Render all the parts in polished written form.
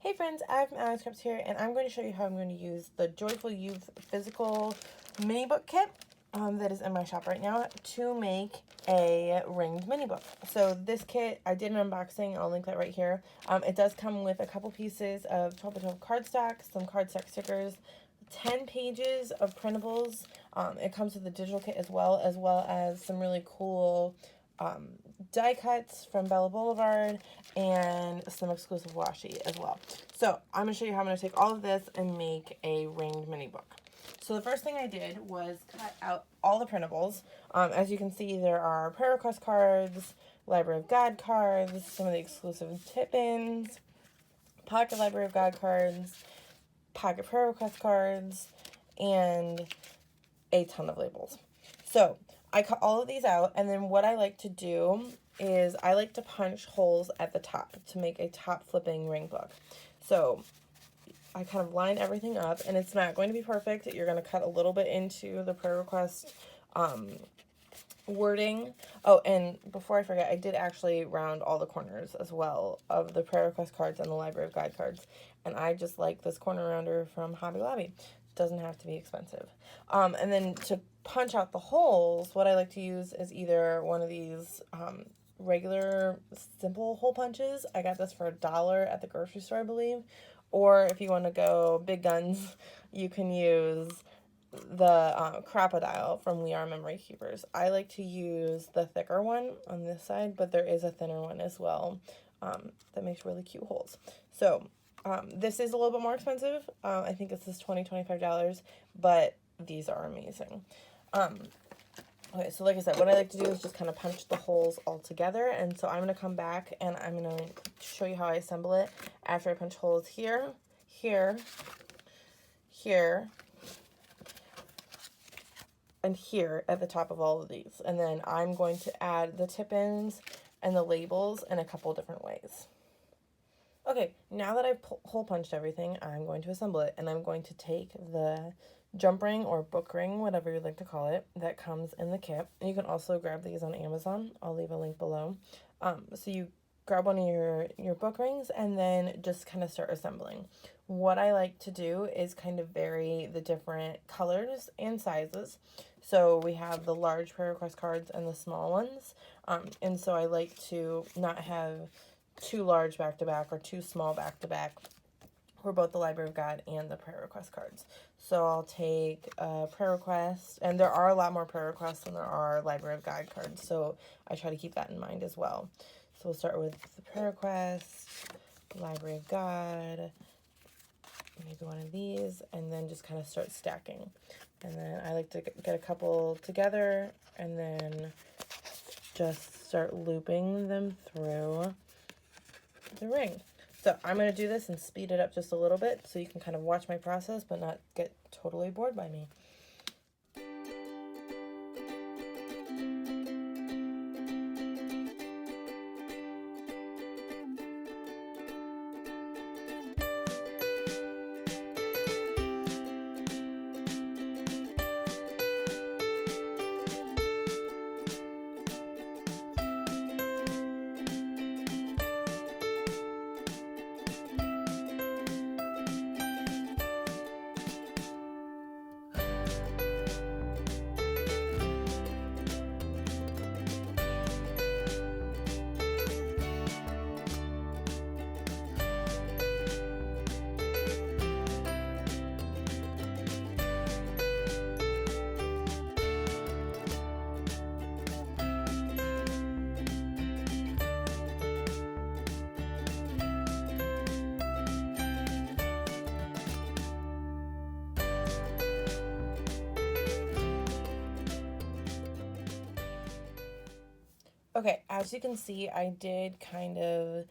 Hey friends, I'm Allie here, and I'm going to show you how I'm going to use the Joyful Youth Physical Mini Book Kit that is in my shop right now to make a ringed mini book. So this kit, I did an unboxing, I'll link that right here. It does come with a couple pieces of 12 by 12 cardstock, some cardstock stickers, 10 pages of printables. It comes with a digital kit as well as some really cool die cuts from Bella Boulevard and some exclusive washi as well. So I'm going to show you how I'm going to take all of this and make a ringed mini book. So the first thing I did was cut out all the printables. As you can see, there are prayer request cards, Library of God cards, some of the exclusive tip-ins, pocket Library of God cards, pocket prayer request cards, and a ton of labels. So I cut all of these out, and then what I like to do is I like to punch holes at the top to make a top flipping ring book. So I kind of line everything up, and it's not going to be perfect. You're going to cut a little bit into the prayer request wording. Oh, and before I forget, I did actually round all the corners as well of the prayer request cards and the Library of God cards. And I just like this corner rounder from Hobby Lobby. It doesn't have to be expensive. And then to punch out the holes, what I like to use is either one of these regular simple hole punches. I got this for $1 at the grocery store, I believe. Or if you want to go big guns, you can use the Crocodile from We Are Memory Keepers. I like to use the thicker one on this side, but there is a thinner one as well that makes really cute holes. So this is a little bit more expensive. I think this is $20-$25, but these are amazing. Okay, so like I said, what I like to do is just kind of punch the holes all together. And so I'm going to come back and I'm going to show you how I assemble it after I punch holes here, here, here, and here at the top of all of these. And then I'm going to add the tip-ins and the labels in a couple different ways. Okay, now that I've hole punched everything, I'm going to assemble it. And I'm going to take the jump ring or book ring, whatever you'd like to call it, that comes in the kit. And you can also grab these on Amazon. I'll leave a link below. So you grab one of your book rings and then just kind of start assembling. What I like to do is kind of vary the different colors and sizes. So we have the large prayer request cards and the small ones. And so I like to not have too large back-to-back or too small back-to-back for both the Library of God and the prayer request cards. So I'll take a prayer request, and there are a lot more prayer requests than there are Library of God cards, so I try to keep that in mind as well. So we'll start with the prayer request, Library of God, maybe one of these, and then just kind of start stacking. And then I like to get a couple together and then just start looping them through the ring. So I'm going to do this and speed it up just a little bit so you can kind of watch my process but not get totally bored by me. Okay, as you can see, I did kind of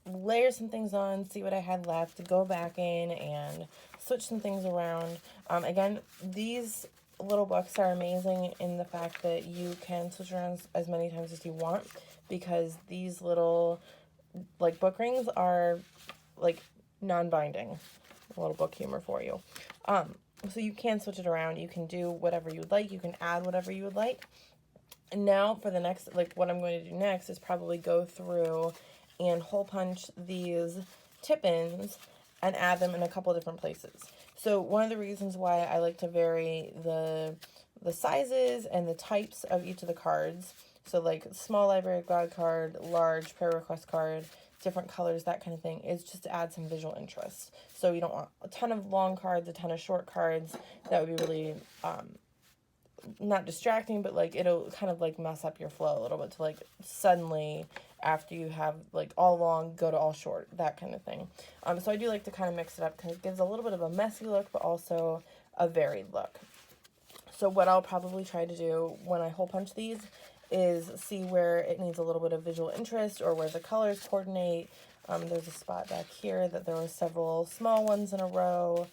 layer some things on, see what I had left, go back in and switch some things around. Again, these little books are amazing in the fact that you can switch around as many times as you want, because these little like book rings are like non-binding. A little book humor for you. So you can switch it around, you can do whatever you would like, you can add whatever you would like. And now for the next, like what I'm going to do next is probably go through and hole punch these tip-ins and add them in a couple different places. So one of the reasons why I like to vary the sizes and the types of each of the cards, so like small library of God card, large prayer request card, different colors, that kind of thing, is just to add some visual interest. So you don't want a ton of long cards, a ton of short cards. That would be really not distracting, but like it'll kind of like mess up your flow a little bit to like suddenly after you have like all long go to all short, that kind of thing. So I do like to kind of mix it up because it gives a little bit of a messy look but also a varied look. So what I'll probably try to do when I hole punch these is see where it needs a little bit of visual interest or where the colors coordinate. There's a spot back here that there were several small ones in a row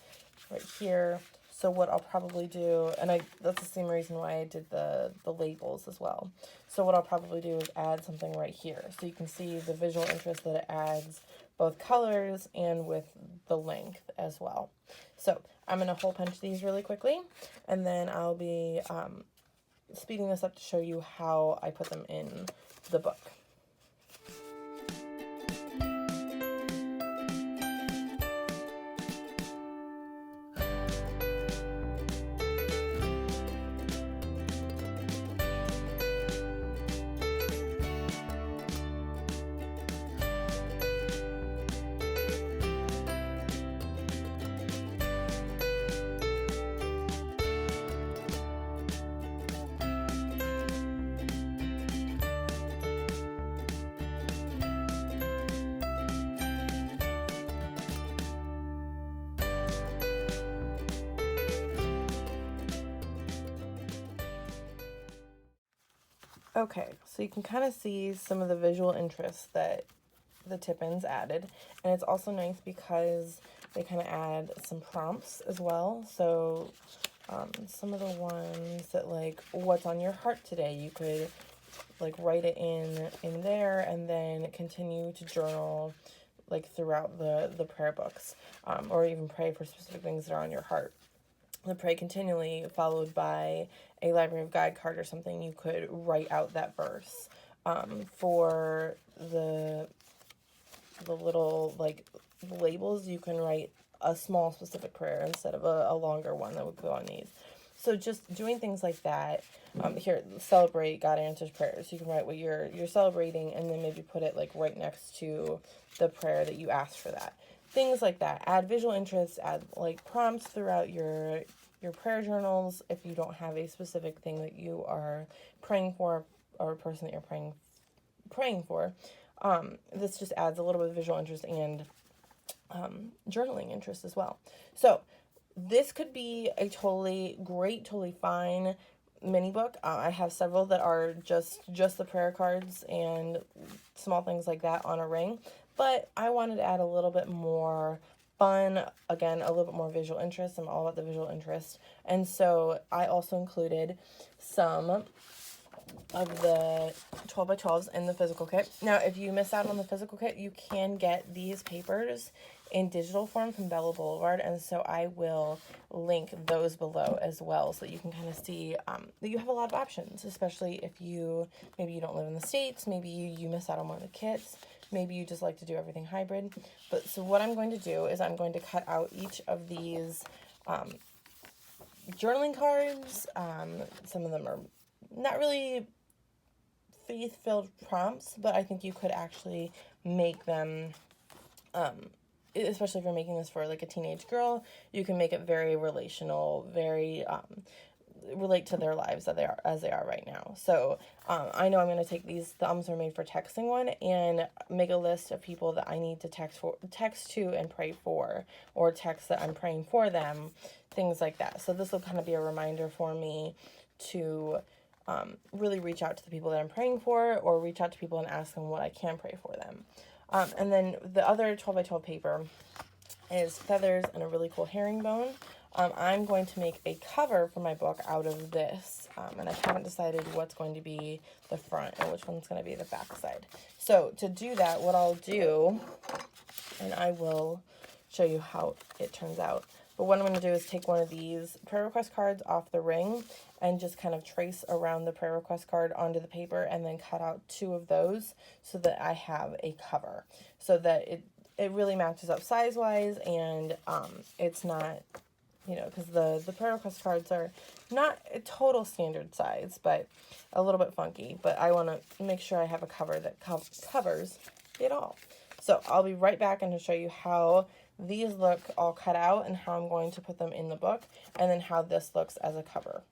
right here. So what I'll probably do, and that's the same reason why I did the labels as well. So what I'll probably do is add something right here. So you can see the visual interest that it adds, both colors and with the length as well. So I'm going to hole punch these really quickly, and then I'll be speeding this up to show you how I put them in the book. Okay, so you can kind of see some of the visual interest that the tip-ins added, and it's also nice because they kind of add some prompts as well. So some of the ones that like what's on your heart today, you could like write it in there and then continue to journal like throughout the prayer books, or even pray for specific things that are on your heart. The pray continually followed by a Library of God card or something, you could write out that verse. For the little like labels, you can write a small specific prayer instead of a longer one that would go on these. So just doing things like that. Here, celebrate God answers prayers. You can write what you're celebrating and then maybe put it like right next to the prayer that you asked for that. Things like that. Add visual interest, add like prompts throughout your prayer journals if you don't have a specific thing that you are praying for or a person that you're praying for. This just adds a little bit of visual interest and journaling interest as well. So this could be a totally great, totally fine mini book. I have several that are just the prayer cards and small things like that on a ring, but I wanted to add a little bit more fun, again, a little bit more visual interest. I'm all about the visual interest, and so I also included some of the 12 by 12s in the physical kit. Now, if you miss out on the physical kit, you can get these papers in digital form from Bella Boulevard, and so I will link those below as well so that you can kind of see that you have a lot of options, especially if maybe you don't live in the States, maybe you miss out on one of the kits, maybe you just like to do everything hybrid. But so what I'm going to do is I'm going to cut out each of these journaling cards. Some of them are not really faith-filled prompts, but I think you could actually make them, especially if you're making this for like a teenage girl, you can make it very relational, very relate to their lives as they are right now. So I know I'm going to take these thumbs are made for texting one and make a list of people that I need to text to and pray for, or text that I'm praying for them, things like that. So this will kind of be a reminder for me to really reach out to the people that I'm praying for, or reach out to people and ask them what I can pray for them. And then the other 12 by 12 paper is feathers and a really cool herringbone. I'm going to make a cover for my book out of this, and I haven't decided what's going to be the front and which one's going to be the back side. So to do that, what I'll do, and I will show you how it turns out, but what I'm going to do is take one of these prayer request cards off the ring and just kind of trace around the prayer request card onto the paper and then cut out two of those so that I have a cover. So that it really matches up size-wise, and it's not, you know, because the prayer request cards are not a total standard size, but a little bit funky. But I want to make sure I have a cover that covers it all. So I'll be right back and to show you how these look all cut out and how I'm going to put them in the book, and then how this looks as a cover.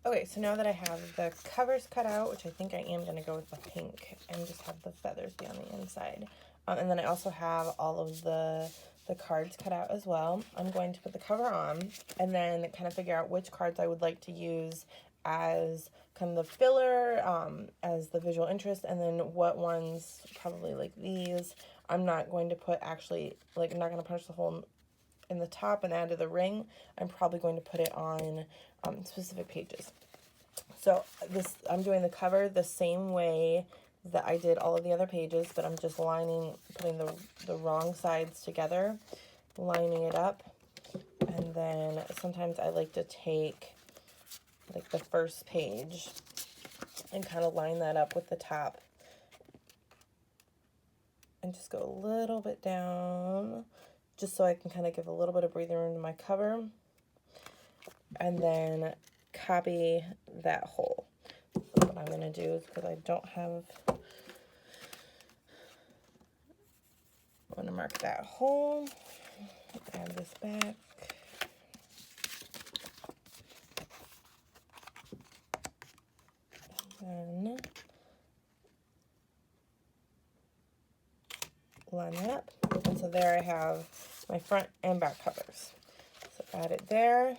Okay, so now that I have the covers cut out, which I think I am going to go with the pink and just have the feathers be on the inside. And then I also have all of the cards cut out as well. I'm going to put the cover on and then kind of figure out which cards I would like to use as kind of the filler, as the visual interest, and then what ones, probably like these, I'm not going to put actually, like I'm not going to punch the hole in the top and add to the ring. I'm probably going to put it on specific pages. So this, I'm doing the cover the same way that I did all of the other pages, but I'm just putting the wrong sides together, lining it up, and then sometimes I like to take like the first page and kind of line that up with the top and just go a little bit down, just so I can kind of give a little bit of breathing room to my cover, and then copy that hole. So what I'm going to do is, because I don't have, I'm going to mark that hole, add this back, and then line that up. And so there I have my front and back covers. So add it there,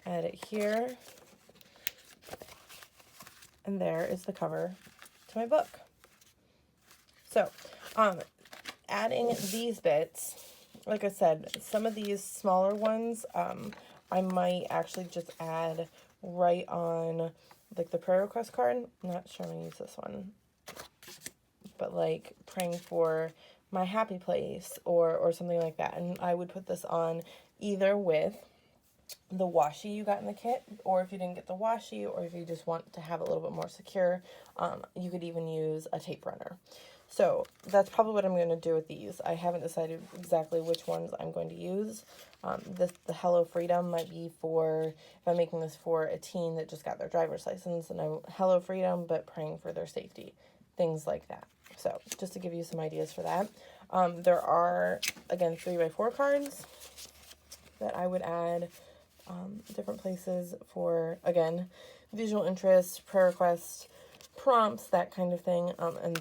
add it here, and there is the cover to my book. So, adding these bits, like I said, some of these smaller ones, I might actually just add right on, like, the prayer request card. I'm not sure I'm going to use this one, but, like, praying for my happy place or something like that. And I would put this on either with the washi you got in the kit, or if you didn't get the washi, or if you just want to have it a little bit more secure, you could even use a tape runner. So that's probably what I'm going to do with these. I haven't decided exactly which ones I'm going to use. The Hello Freedom might be for, if I'm making this for a teen that just got their driver's license, and I'm Hello Freedom, but praying for their safety, things like that. So just to give you some ideas for that. There are, again, 3x4 cards that I would add different places for, again, visual interest, prayer requests, prompts, that kind of thing. And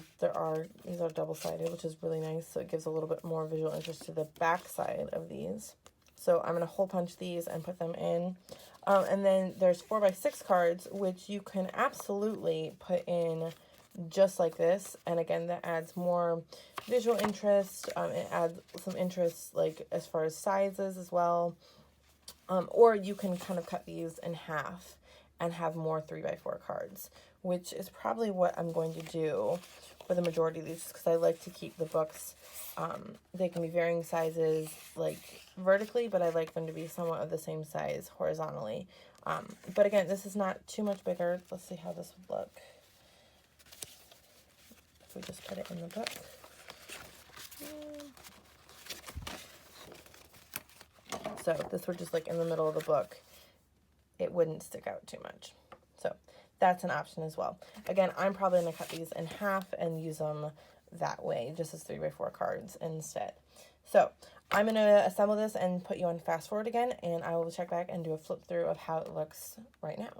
these are double-sided, which is really nice, so it gives a little bit more visual interest to the back side of these. So I'm going to hole punch these and put them in. And then there's 4x6 cards, which you can absolutely put in just like this. And again, that adds more visual interest. It adds some interest, like, as far as sizes as well. Or you can kind of cut these in half and have more 3x4 cards, which is probably what I'm going to do for the majority of these, because I like to keep the books, they can be varying sizes, like, vertically, but I like them to be somewhat of the same size horizontally. But again, this is not too much bigger. Let's see how this would look if we just put it in the book. So if this were just, like, in the middle of the book, it wouldn't stick out too much. So that's an option as well. Again, I'm probably going to cut these in half and use them that way, just as 3x4 cards instead. So I'm going to assemble this and put you on fast forward again, and I will check back and do a flip through of how it looks right now.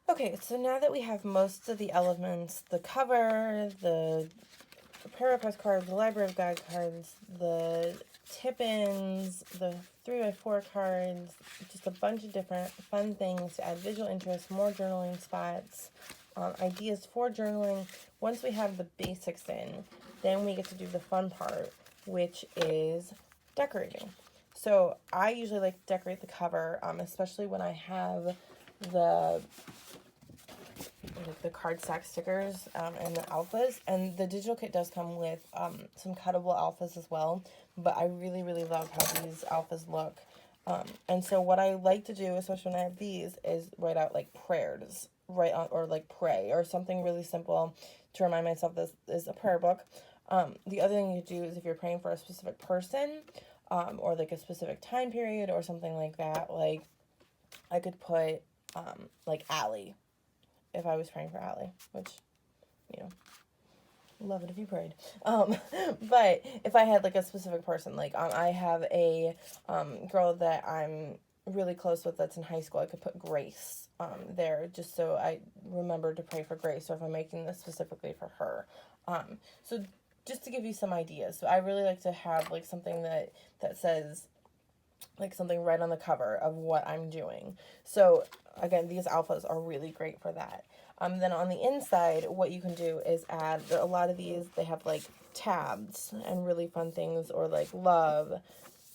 Okay, so now that we have most of the elements, the cover, the prayer request cards, the Library of God cards, the tip-ins, the 3x4 cards, just a bunch of different fun things to add visual interest, more journaling spots, ideas for journaling. Once we have the basics in, then we get to do the fun part, which is decorating. So I usually like to decorate the cover, especially when I have the cardstock stickers and the alphas. And the digital kit does come with some cuttable alphas as well, but I really, really love how these alphas look. And so what I like to do, especially when I have these, is write out like prayers, write on, or like pray, or something really simple to remind myself this is a prayer book. The other thing you could do is if you're praying for a specific person, or like a specific time period or something like that, like I could put like Allie, if I was praying for Allie, which, you know, love it if you prayed. But if I had like a specific person, like I have a girl that I'm really close with that's in high school, I could put Grace there just so I remember to pray for Grace, or if I'm making this specifically for her. So just to give you some ideas. So I really like to have like something that says like something right on the cover of what I'm doing. So again, these alphas are really great for that. Then on the inside, what you can do is add, a lot of these, they have like tabs and really fun things, or like love,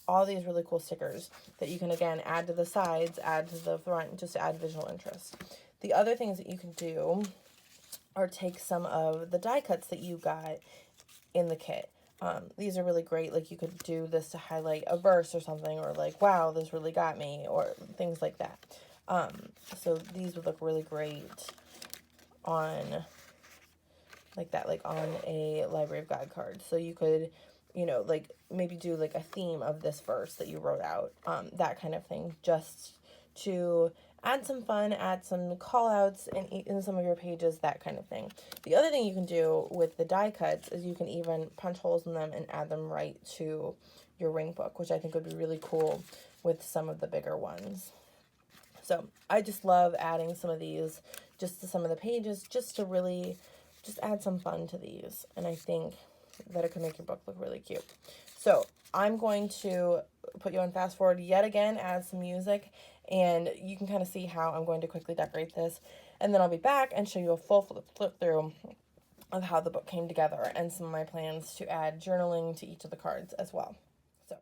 all these really cool stickers that you can, again, add to the sides, add to the front, just to add visual interest. The other things that you can do are take some of the die cuts that you got in the kit. These are really great. Like you could do this to highlight a verse or something, or like, wow, this really got me, or things like that. So these would look really great on like that, like on a Library of God card. So you could, you know, like maybe do like a theme of this verse that you wrote out, that kind of thing, just to add some fun, add some call outs in some of your pages, that kind of thing. The other thing you can do with the die cuts is you can even punch holes in them and add them right to your ring book, which I think would be really cool with some of the bigger ones. So I just love adding some of these just to some of the pages, just to really just add some fun to these. And I think that it could make your book look really cute. So I'm going to put you on fast forward yet again, add some music, and you can kind of see how I'm going to quickly decorate this. And then I'll be back and show you a full flip through of how the book came together and some of my plans to add journaling to each of the cards as well. So.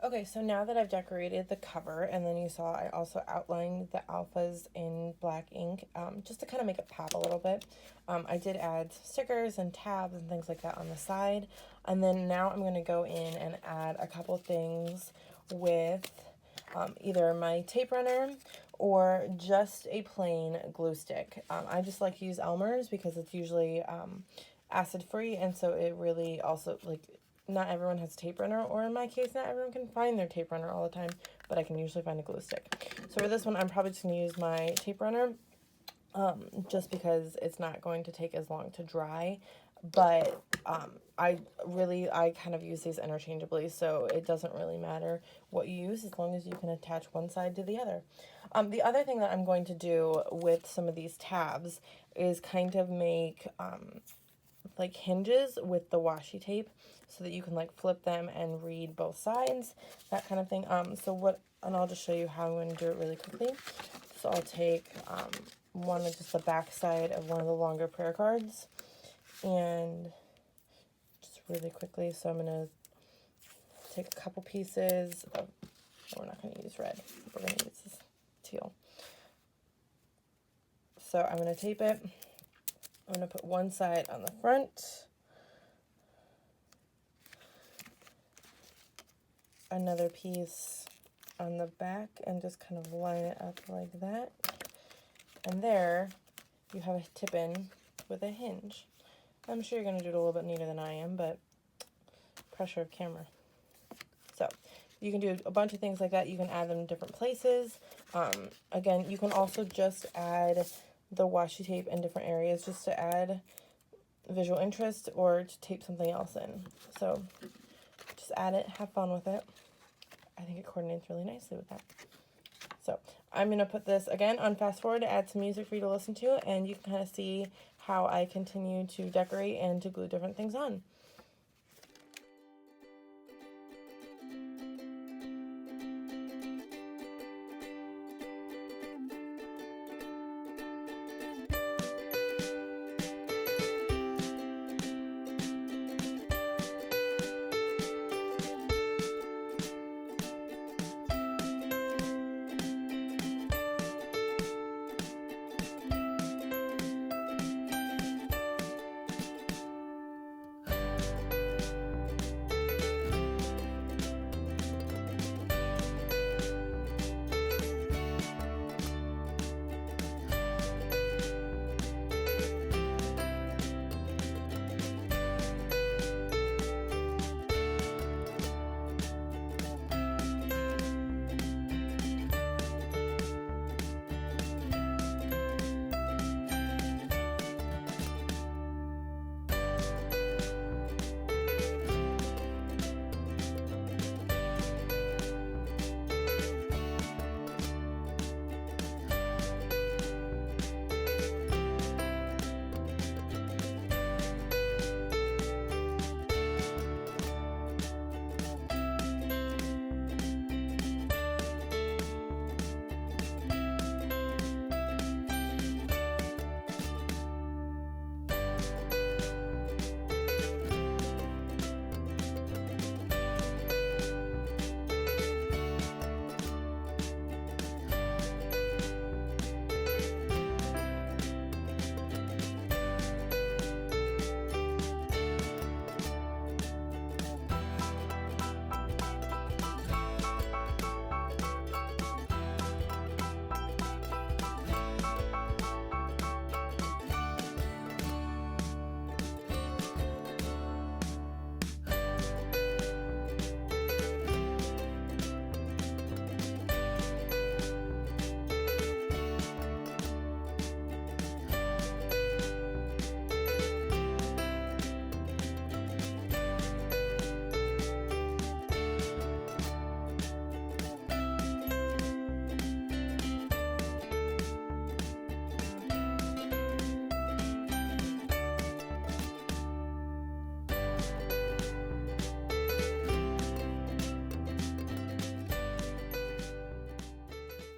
Okay, so now that I've decorated the cover, and then you saw I also outlined the alphas in black ink, just to kind of make it pop a little bit. I did add stickers and tabs and things like that on the side. And then now I'm going to go in and add a couple things with either my tape runner or just a plain glue stick. I just like to use Elmer's because it's usually acid free, and so it really also, like, not everyone has a tape runner, or in my case, not everyone can find their tape runner all the time, but I can usually find a glue stick. So for this one, I'm probably just going to use my tape runner, just because it's not going to take as long to dry, but I kind of use these interchangeably, so it doesn't really matter what you use as long as you can attach one side to the other. The other thing that I'm going to do with some of these tabs is kind of make like hinges with the washi tape so that you can like flip them and read both sides, that kind of thing. And I'll just show you how I'm going to do it really quickly. So I'll take one of just the back side of one of the longer prayer cards, and just really quickly, so I'm going to take a couple pieces of, we're not going to use red, we're going to use this teal. So I'm going to tape it. I'm going to put one side on the front, another piece on the back and just kind of line it up like that. And there you have a tip-in with a hinge. I'm sure you're going to do it a little bit neater than I am, but pressure of camera. So you can do a bunch of things like that. You can add them in different places. Again, you can also just add the washi tape in different areas just to add visual interest or to tape something else in. So just add it, have fun with it. I think it coordinates really nicely with that. So I'm going to put this again on fast forward to add some music for you to listen to, and you can kind of see how I continue to decorate and to glue different things on.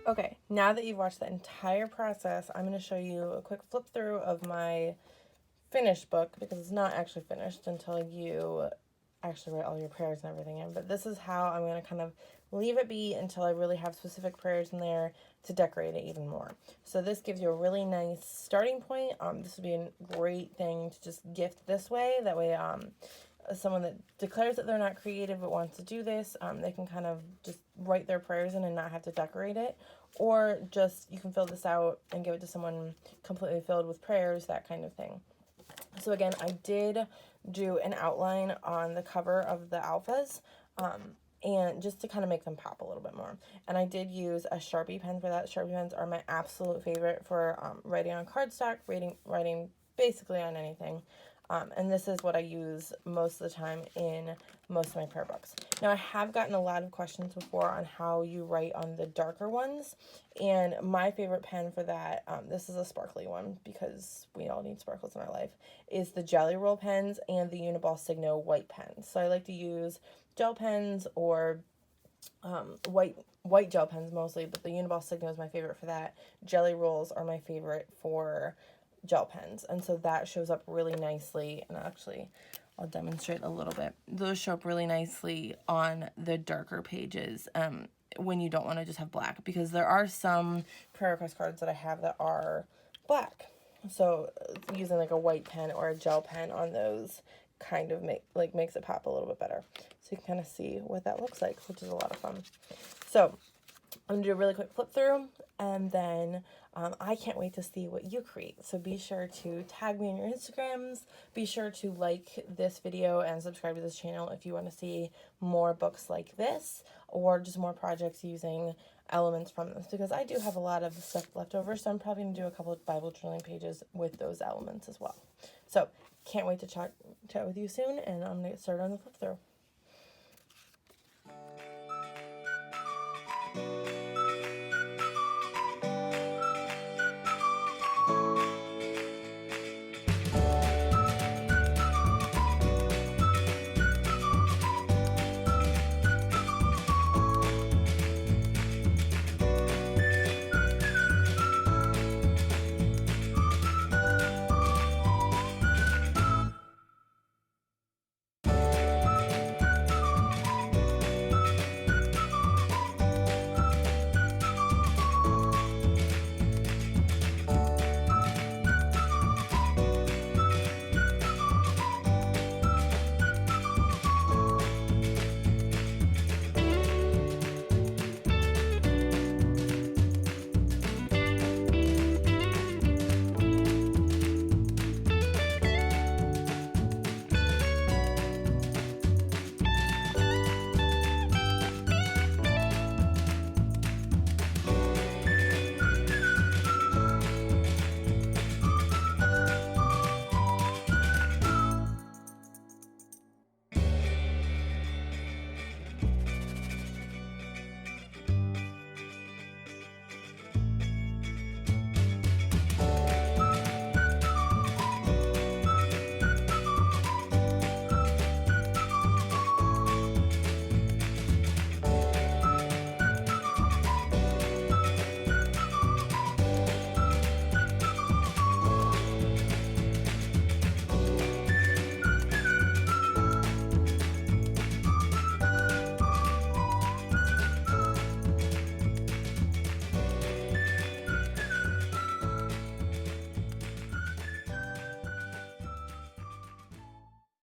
Okay, now that you've watched the entire process, I'm going to show you a quick flip through of my finished book, because it's not actually finished until you actually write all your prayers and everything in. But this is how I'm going to kind of leave it be until I really have specific prayers in there to decorate it even more. So this gives you a really nice starting point. This would be a great thing to just gift this way. That way, someone that declares that they're not creative but wants to do this, they can kind of just write their prayers in and not have to decorate it. Or just, you can fill this out and give it to someone completely filled with prayers, that kind of thing. So again, I did do an outline on the cover of the alphas, and just to kind of make them pop a little bit more. And I did use a Sharpie pen for that. Sharpie pens are my absolute favorite for writing on cardstock, writing basically on anything. And this is what I use most of the time in most of my prayer books. Now, I have gotten a lot of questions before on how you write on the darker ones. And my favorite pen for that, this is a sparkly one because we all need sparkles in our life, is the Jelly Roll pens and the Uniball Signo white pens. So I like to use gel pens or white gel pens mostly, but the Uniball Signo is my favorite for that. Jelly Rolls are my favorite for gel pens, and so that shows up really nicely. And actually, I'll demonstrate a little bit. Those show up really nicely on the darker pages when you don't want to just have black, because there are some prayer request cards that I have that are black. So using like a white pen or a gel pen on those kind of makes it pop a little bit better. So you can kind of see what that looks like, which is a lot of fun. So I'm going to do a really quick flip through, and then I can't wait to see what you create. So be sure to tag me on your Instagrams. Be sure to like this video and subscribe to this channel if you want to see more books like this, or just more projects using elements from this, because I do have a lot of stuff left over, so I'm probably going to do a couple of Bible journaling pages with those elements as well. So can't wait to chat with you soon, and I'm going to get started on the flip through.